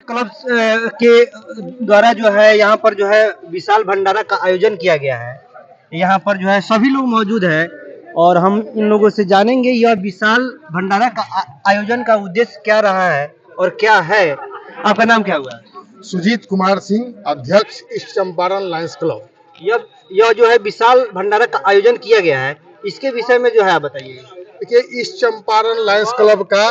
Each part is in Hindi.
क्लब के द्वारा जो है यहाँ पर जो है विशाल भंडारा का आयोजन किया गया है। यहाँ पर जो है सभी लोग मौजूद है और हम इन लोगों से जानेंगे यह विशाल भंडारा का आयोजन का उद्देश्य क्या रहा है और क्या है। आपका नाम क्या हुआ? सुजीत कुमार सिंह, अध्यक्ष ईस्ट चंपारण लायंस क्लब। यह जो है विशाल भंडारा का आयोजन किया गया है, इसके विषय में जो है आप बताइए। देखिए, ईस्ट चंपारण लायंस क्लब का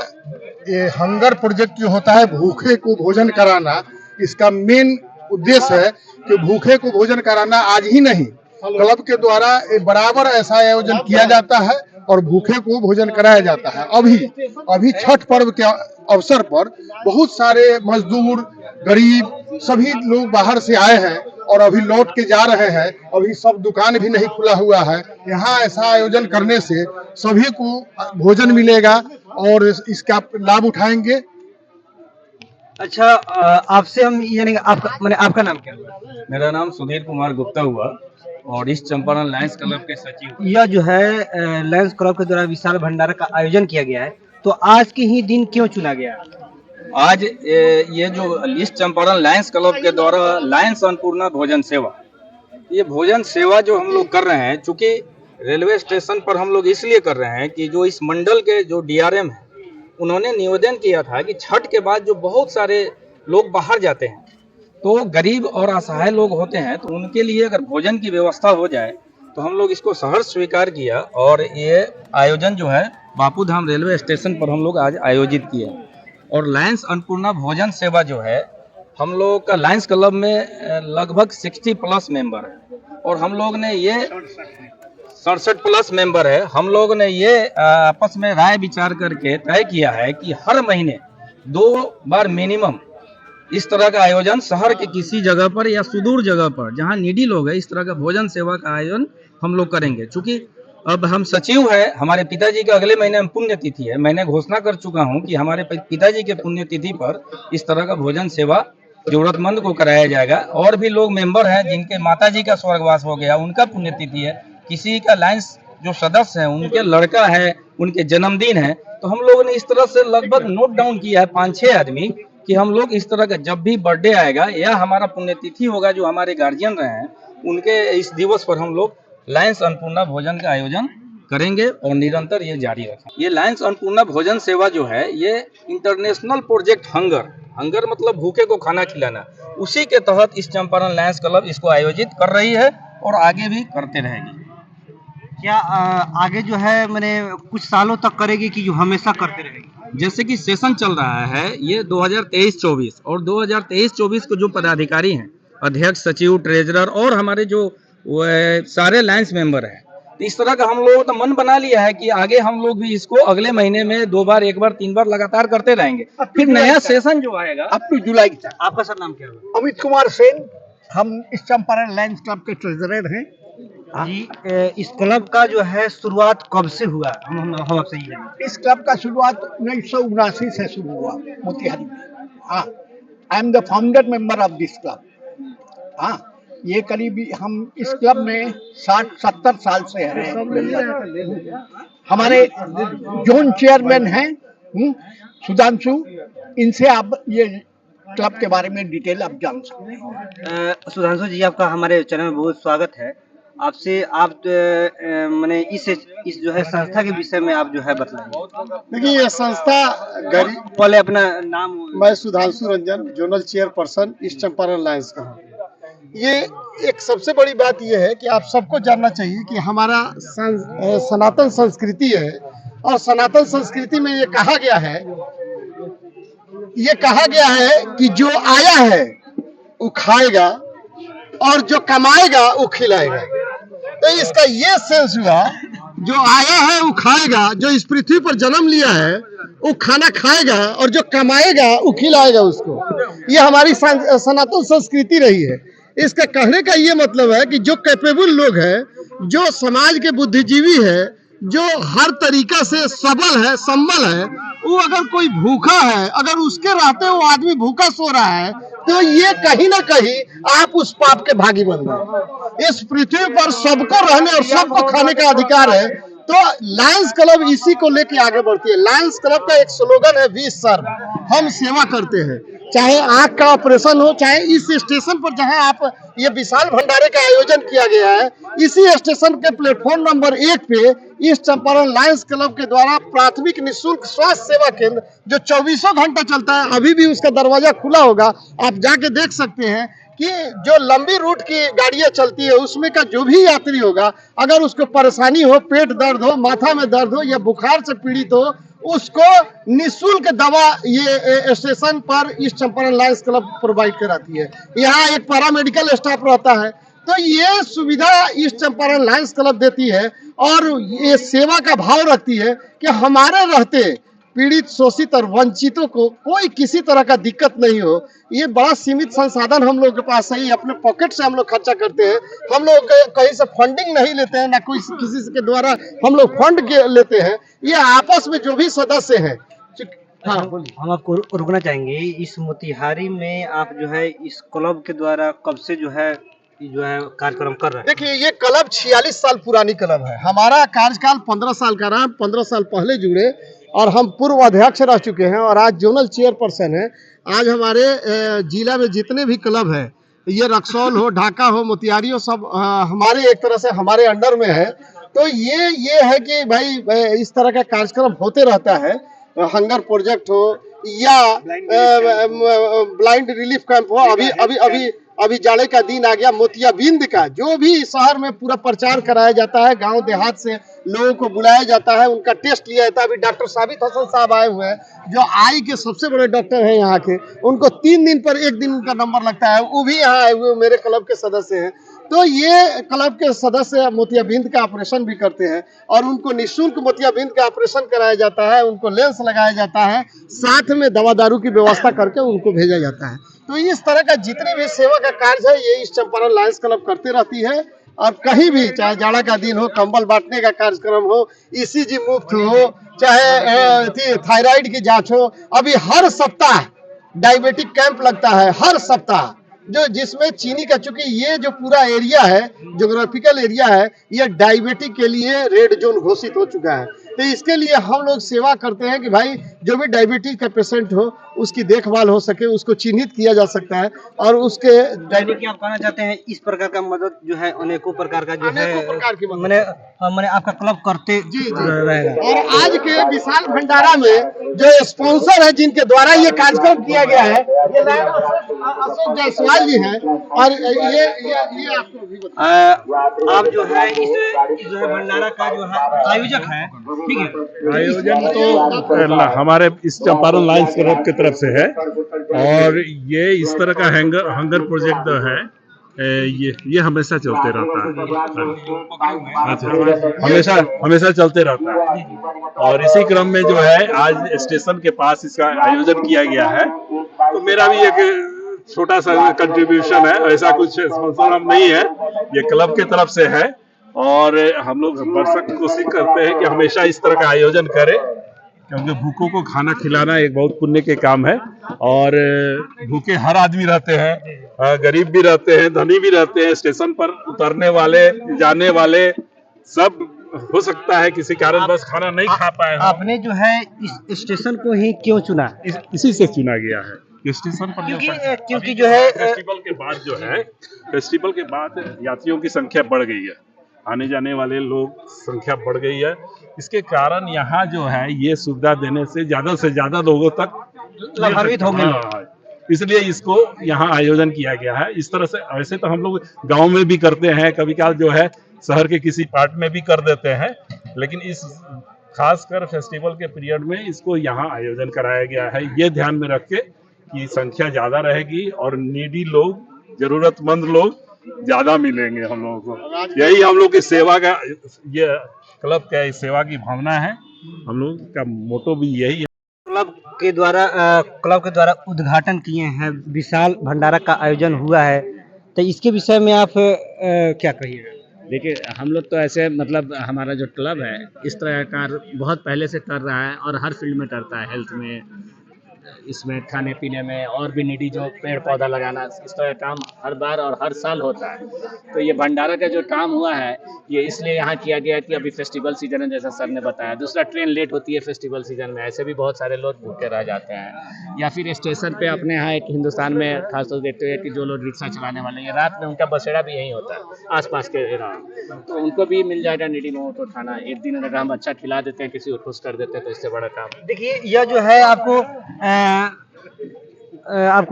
ये हंगर प्रोजेक्ट जो होता है, भूखे को भोजन कराना, इसका मेन उद्देश्य है कि भूखे को भोजन कराना। आज ही नहीं, क्लब के द्वारा बराबर ऐसा आयोजन किया जाता है और भूखे को भोजन कराया जाता है। अभी छठ पर्व के अवसर पर बहुत सारे मजदूर, गरीब सभी लोग बाहर से आए हैं और अभी लौट के जा रहे हैं। अभी सब दुकान भी नहीं खुला हुआ है। यहाँ ऐसा आयोजन करने से सभी को भोजन मिलेगा और इसका लाभ उठाएंगे। अच्छा, आपसे हम यानी आपका नाम क्या हुआ? मेरा नाम सुधीर कुमार गुप्ता हुआ और इस चंपारण लायंस क्लब के सचिव। यह जो है लायंस क्लब के द्वारा विशाल भंडारा का आयोजन किया गया है, तो आज के ही दिन क्यों चुना गया? आज ये जो इस चंपारण लायंस क्लब के द्वारा लायंस अन्नपूर्णा भोजन सेवा, ये भोजन सेवा जो हम लोग कर रहे हैं, चूंकि रेलवे स्टेशन पर हम लोग इसलिए कर रहे हैं कि जो इस मंडल के जो डीआरएम है, उन्होंने निवेदन किया था कि छठ के बाद जो बहुत सारे लोग बाहर जाते हैं, तो गरीब और असहाय लोग होते हैं, तो उनके लिए अगर भोजन की व्यवस्था हो जाए तो हम लोग इसको सहर्ष स्वीकार किया और ये आयोजन जो है बापू धाम रेलवे स्टेशन पर हम लोग आज आयोजित किया। और लायंस अन्नपूर्णा भोजन सेवा जो है, हम लोग का लायंस क्लब में लगभग 60 प्लस मेंबर है और हम लोग ने ये 67 प्लस मेंबर है। हम लोग ने ये आपस में राय विचार करके तय किया है कि हर महीने 2 बार मिनिमम इस तरह का आयोजन शहर के किसी जगह पर या सुदूर जगह पर जहां नीडी लोग है, इस तरह का भोजन सेवा का आयोजन हम लोग करेंगे। चूंकि अब हम सचिव है, हमारे पिताजी का अगले महीने में पुण्यतिथि है। मैंने घोषणा कर चुका हूं कि हमारे पिताजी के पुण्यतिथि पर इस तरह का भोजन सेवा जरूरतमंद को कराया जाएगा। और भी लोग मेंबर हैं जिनके माताजी का स्वर्गवास हो गया, उनका पुण्यतिथि है, किसी का लायंस जो सदस्य है उनके लड़का है, उनके जन्मदिन है, तो हम लोगों ने इस तरह से लगभग नोट डाउन किया है 5-6 आदमी कि हम लोग इस तरह का जब भी बर्थडे आएगा या हमारा पुण्यतिथि होगा, जो हमारे गार्जियन रहे हैं, उनके इस दिवस पर हम लोग लायंस अन्नपूर्णा भोजन का आयोजन करेंगे और निरंतर ये जारी रखेंगे। ये लायंस अन्नपूर्णा भोजन सेवा जो है, ये इंटरनेशनल प्रोजेक्ट हंगर मतलब भूखे को खाना खिलाना, उसी के तहत इस चंपारण लायंस क्लब इसको आयोजित कर रही है और आगे भी करते रहेगी। क्या आगे जो है मैंने कुछ सालों तक करेगी कि जो हमेशा करते रहेगी? जैसे कि सेशन चल रहा है ये 2023-24 और 2023-24 को जो पदाधिकारी हैं, अध्यक्ष, सचिव, ट्रेजरर और हमारे जो सारे लायंस मेंबर हैं, तो इस तरह का हम लोगों ने मन बना लिया है कि आगे हम लोग भी इसको अगले महीने में 2 बार, 1 बार, 3 बार लगातार करते रहेंगे। फिर नया सेशन जो आएगा अप टू जुलाई तक। आपका सर नाम क्या है? अमित कुमार सेन, हम इस चंपारण लायंस क्लब के ट्रेजरर हैं जी। इस क्लब का जो है शुरुआत कब से हुआ? हम आपसे ये जानेंगे। इस क्लब का शुरुआत 1979 से शुरू हुआ मोतिहारी में। हाँ, I am the founder member of this club. हाँ, ये करीब हम इस क्लब में 60-70 साल से हैं। हमारे जोन चेयरमैन हैं सुधांशु, इनसे आप ये क्लब के बारे में डिटेल आप जान सकते हैं। सुधांशु जी, आपका हमारे चैनल में बहुत स्वागत है। आपसे आप मैंने इस जो है संस्था के विषय में आप जो है बताएंगे। देखिए, ये संस्था गरीब, पहले अपना नाम। मैं Sudhanshu Ranjan, zonal chairperson east Champaran Lions का हूँ। ये एक सबसे बड़ी बात यह है कि आप सबको जानना चाहिए कि हमारा सनातन संस्कृति है और सनातन संस्कृति में ये कहा गया है कि जो आया है वो खाएगा और जो कमाएगा वो खिलाएगा। तो इसका ये सेंस हुआ, जो आया है वो खाएगा, जो इस पृथ्वी पर जन्म लिया है वो खाना खाएगा और जो कमाएगा वो खिलाएगा उसको। ये हमारी सनातन संस्कृति रही है। इसका कहने का ये मतलब है कि जो कैपेबल लोग हैं, जो समाज के बुद्धिजीवी है, जो हर तरीका से सबल है, संबल है, वो अगर कोई भूखा है, अगर उसके रहते वो आदमी भूखा सो रहा है, तो ये कहीं ना कहीं आप उस पाप के भागी बन गए। इस पृथ्वी पर सबको रहने और सबको खाने का अधिकार है। तो लायंस क्लब इसी को लेके आगे बढ़ती है। लायंस क्लब का एक स्लोगन है, वी सर्व, हम सेवा करते हैं। चाहे आंख का ऑपरेशन हो, चाहे इस स्टेशन पर जहां आप ये विशाल भंडारे का आयोजन किया गया है, इसी स्टेशन के प्लेटफॉर्म नंबर 1 पे ईस्ट चंपारण लायंस क्लब के द्वारा प्राथमिक निःशुल्क स्वास्थ्य सेवा केंद्र जो 24 घंटा चलता है, अभी भी उसका दरवाजा खुला होगा। आप जाके देख सकते हैं कि जो लंबी रूट की गाड़ियां चलती है उसमें का जो भी यात्री होगा, अगर उसको परेशानी हो, पेट दर्द हो, माथा में दर्द हो या बुखार से पीड़ित हो, उसको निःशुल्क दवा ये स्टेशन पर east Champaran Lions club provide कराती है। यहाँ एक पैरामेडिकल स्टाफ रहता है। तो ये सुविधा ईस्ट चंपारण लायंस क्लब देती है और ये सेवा का भाव रखती है कि हमारे रहते पीड़ित, शोषित और वंचितों को कोई किसी तरह का दिक्कत नहीं हो। ये बड़ा सीमित संसाधन हम लोग के पास है, अपने पॉकेट से हम लोग खर्चा करते हैं। हम लोग कहीं से फंडिंग नहीं लेते हैं, ना कोई किसी के द्वारा हम लोग फंड लेते हैं। ये आपस में जो भी सदस्य हैं। हाँ, हम आपको रुकना चाहेंगे। इस मोतिहारी में आप जो है इस क्लब के द्वारा कब से जो है कार्यक्रम कर रहे हैं? देखिए, ये क्लब 46 साल पुरानी क्लब है। हमारा कार्यकाल 15 साल का रहा। 15 साल पहले जुड़े और हम पूर्व अध्यक्ष रह चुके हैं और आज जोनल चेयरपर्सन है। आज हमारे जिला में जितने भी क्लब है, ये रक्सौल हो, ढाका हो, मोतिहारी हो, सब हमारे एक तरह से हमारे अंडर में है। तो ये है कि भाई इस तरह का कार्यक्रम होते रहता है। हंगर प्रोजेक्ट हो या ब्लाइंड रिलीफ कैंप हो। अभी जाड़े का दिन आ गया, मोतियाबिंद का जो भी शहर में पूरा प्रचार कराया जाता है, गांव देहात से लोगों को बुलाया जाता है, उनका टेस्ट लिया जाता है। अभी डॉक्टर साबित हसन साहब आए हुए हैं, जो आई के सबसे बड़े डॉक्टर हैं यहाँ के। उनको 3 दिन पर 1 दिन उनका नंबर लगता है, वो भी यहाँ आए हुए मेरे क्लब के सदस्य हैं। तो ये क्लब के सदस्य मोतियाबिंद का ऑपरेशन भी करते हैं और उनको निःशुल्क मोतियाबिंद का ऑपरेशन कराया जाता है, उनको लेंस लगाया जाता है, साथ में दवा दारू की व्यवस्था करके उनको भेजा जाता है। तो इस तरह का जितनी भी सेवा का कार्य है, ये ईस्ट चंपारण लायंस क्लब करते रहती है। और कहीं भी, चाहे जाड़ा का दिन हो, कंबल बांटने का कार्यक्रम हो, ईसीजी मुफ्त हो, चाहे थायराइड की जांच हो, अभी हर सप्ताह डायबिटिक कैंप लगता है, हर सप्ताह, जो जिसमें चीनी का, चूंकि ये जो पूरा एरिया है, ज्योग्राफिकल एरिया है, ये डायबिटिक के लिए रेड जोन घोषित हो चुका है। तो इसके लिए हम लोग सेवा करते हैं कि भाई जो भी डायबिटीज का पेशेंट हो, उसकी देखभाल हो सके, उसको चिन्हित किया जा सकता है और उसके यानी कि आप कहना चाहते हैं इस प्रकार का मदद जो है अनेकों प्रकार का जो है प्रकार की मैंने आपका क्लब करते रहेगा। और आज के विशाल भंडारा में जो स्पॉन्सर है, जिनके द्वारा ये कार्यक्रम किया गया है, ये अशोक जायसवाल जी हैं। और ये आपको भी आप जो है इस जो है भंडारा का जो है आयोजक है, ठीक है? आयोजन तो हमारे इस चंपारण लायंस क्लब की तरफ से है और ये इस तरह का हंगर प्रोजेक्ट है, ये हमेशा चलते रहता है। अच्छा, हमेशा चलते रहता है। और इसी क्रम में जो है आज स्टेशन के पास इसका आयोजन किया गया है। तो मेरा भी एक छोटा सा कंट्रीब्यूशन है, ऐसा कुछ स्पॉन्सर हम नहीं है, ये क्लब की तरफ से है। और हम लोग भरसक कोशिश करते हैं कि हमेशा इस तरह का आयोजन करें, क्योंकि भूखों को खाना खिलाना एक बहुत पुण्य के काम है। और भूखे हर आदमी रहते हैं, गरीब भी रहते हैं, धनी भी रहते हैं। स्टेशन पर उतरने वाले, जाने वाले सब, हो सकता है किसी कारण बस खाना नहीं खा पाए। आपने जो है इस स्टेशन को ही क्यों चुना? इसी से चुना गया है स्टेशन पर। क्योंकि जो है फेस्टिवल के बाद यात्रियों की संख्या बढ़ गई है, आने जाने वाले लोग संख्या बढ़ गई है। इसके कारण यहाँ जो है ये सुविधा देने से ज्यादा लोगों तक लाभान्वित होंगे। इसलिए इसको यहाँ आयोजन किया गया है। इस तरह से ऐसे तो हम लोग गांव में भी करते हैं, कभी कभार जो है शहर के किसी पार्ट में भी कर देते हैं, लेकिन इस खासकर फेस्टिवल के पीरियड में इसको यहाँ आयोजन कराया गया है, ये ध्यान में रख के कि संख्या ज्यादा रहेगी और नीडी लोग, जरूरतमंद लोग ज्यादा मिलेंगे हम लोगों को। यही हम लोग की सेवा का, ये क्लब का सेवा की भावना है, हम लोग का मोटो भी यही है। क्लब के द्वारा उद्घाटन किए हैं, विशाल भंडारा का आयोजन हुआ है, तो इसके विषय में आप क्या कहिएगा? देखिए, हम लोग तो ऐसे, मतलब हमारा जो क्लब है इस तरह का कार्य बहुत पहले से कर रहा है और हर फील्ड में करता है, हेल्थ में, इसमें खाने पीने में और भी निडी जो पेड़ पौधा लगाना, इस तरह का काम हर बार और हर साल होता है। तो ये भंडारा का जो काम हुआ है ये इसलिए यहाँ किया गया है कि अभी फेस्टिवल सीजन है, जैसा सर ने बताया। दूसरा, ट्रेन लेट होती है फेस्टिवल सीजन में, ऐसे भी बहुत सारे लोग भूखे रह जाते हैं। या फिर स्टेशन पे अपने यहाँ एक हिंदुस्तान में खासतौर से देखते हुए कि जो लोग रिक्शा चलाने वाले हैं, रात में उनका बसेरा भी यहीं होता है आसपास के एरिया में, तो उनको भी मिल जाएगा निडी लोगों को खाना। एक दिन अगर हम अच्छा खिला देते हैं, किसी को खुश कर देते हैं, तो इससे बड़ा काम। देखिए यह जो है आपको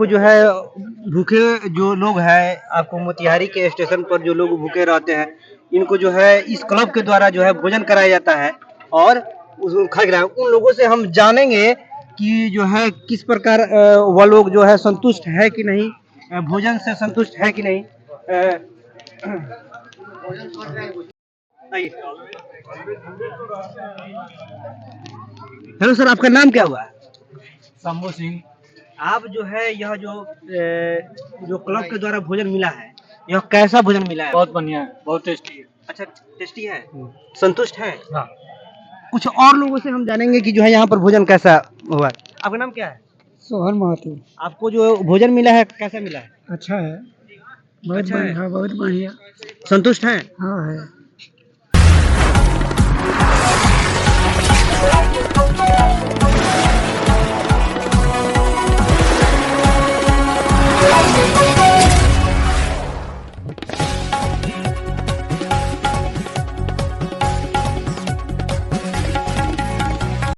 जो है भूखे जो लोग हैं, आपको मोतिहारी के स्टेशन पर जो लोग भूखे रहते हैं, इनको जो है इस क्लब के द्वारा जो है भोजन कराया जाता है और उसको खा उन लोगों से हम जानेंगे कि जो है किस प्रकार वह लोग जो है संतुष्ट है कि नहीं, भोजन से संतुष्ट है कि नहीं। आइए। हेलो सर, आपका नाम क्या हुआ? शंभू सिंह। आप जो है यह जो क्लब के द्वारा भोजन मिला है, यह कैसा भोजन मिला है? बहुत बढ़िया है, बहुत टेस्टी है। अच्छा, टेस्टी है, संतुष्ट है। हाँ। कुछ और लोगों से हम जानेंगे कि जो है यहाँ पर भोजन कैसा हुआ। आपका नाम क्या है? सोहन महतो। आपको जो भोजन मिला है कैसा मिला है? अच्छा है, बहुत अच्छा है। बढ़िया, बहुत बढ़िया। संतुष्ट है? हाँ है।